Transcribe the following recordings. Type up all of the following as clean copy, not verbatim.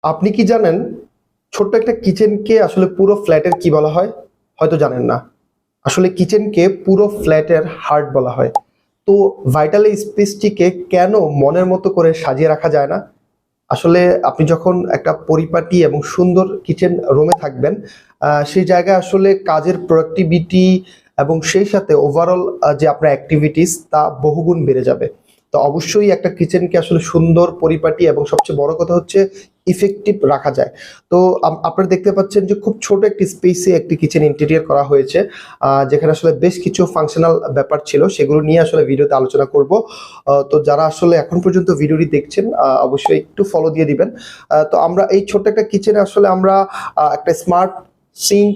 আপনি কি জানেন ছোট্ট একটা কিচেনকে আসলে পুরো ফ্ল্যাটের কি বলা হয়? হয়তো জানেন না। আসলে কিচেনকে পুরো ফ্ল্যাটের হার্ট বলা হয়। তো ভাইটাল এই স্পেসটিকে কেন মনের মতো করে সাজিয়ে রাখা যায় না? আসলে আপনি যখন একটা পরিপাটি এবং সুন্দর কিচেন রুমে থাকবেন, সেই জায়গায় আসলে কাজের প্রোডাক্টিভিটি এবং সেই সাথে ওভারঅল যে আপনার অ্যাক্টিভিটিস তা বহুগুণ বেড়ে যাবে। তো অবশ্যই একটা কিচেনকে আসলে সুন্দর, পরিপাটি এবং সবচেয়ে বড় কথা হচ্ছে ইফেক্টিভ রাখা যায়। তো আপনারা দেখতে পাচ্ছেন যে খুব ছোট একটি স্পেসে একটি কিচেন ইন্টেরিয়র করা হয়েছে, যেখানে আসলে বেশ কিছু ফাংশনাল ব্যাপার ছিল, সেগুলো নিয়ে আসলে ভিডিওতে আলোচনা করব। তো যারা আসলে এখন পর্যন্ত ভিডিওটি দেখছেন, অবশ্যই একটু ফলো দিয়ে দিবেন। তো আমরা এই ছোট্ট একটা কিচেনে আসলে আমরা একটা স্মার্ট সিঙ্ক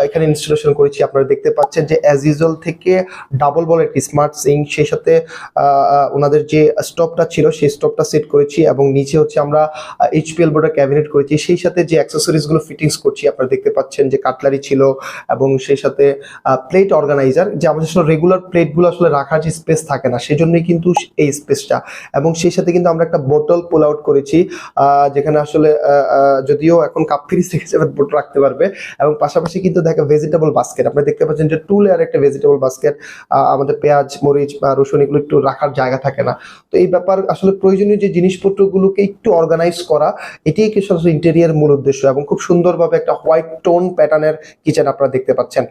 এখানে ইনস্টলেশন করেছি। আপনারা দেখতে পাচ্ছেন যে অ্যাজ ইউজুয়াল থেকে ডাবল বল একটি স্মার্ট সিঙ্ক, সেই সাথে ওনাদের যে স্টোভটা ছিল সেই স্টোভটা সেট করেছি এবং নিচে হচ্ছে আমরা এইচপিএল বোর্ডের ক্যাবিনেট করেছি। সেই সাথে যে অ্যাক্সেসরিজ গুলো ফিটিংস করছি, আপনারা দেখতে পাচ্ছেন যে কাটলারি ছিল এবং সেই সাথে প্লেট অর্গানাইজার, যে আমাদের আসলে রেগুলার প্লেটগুলো আসলে রাখার যে স্পেস থাকে না, সেজন্যই কিন্তু এই স্পেসটা। এবং সেই সাথে কিন্তু আমরা একটা বোতল পুল আউট করেছি, যেখানে আসলে যদিও এখন কাপ ফ্রিজ থেকে বোতল রাখতে পারবে। এবং পাশাপাশি কিন্তু দেখে ভেজিটেবল বাস্কেট, আপনি দেখতে পাচ্ছেন যে 2 লেয়ার একটা ভেজিটেবল বাস্কেট। আমাদের পেঁয়াজ, মরিচ বা রসুন এগুলো একটু রাখার জায়গা থাকে না। তো এই ব্যাপার আসলে প্রয়োজনীয় যে জিনিসপত্রগুলোকে একটু অর্গানাইজ করা, এটিই কি আসলে ইন্টেরিয়ার মূল উদ্দেশ্য। এবং খুব সুন্দরভাবে একটা হোয়াইট টোন প্যাটার্নের কিচেন আপনারা দেখতে পাচ্ছেন।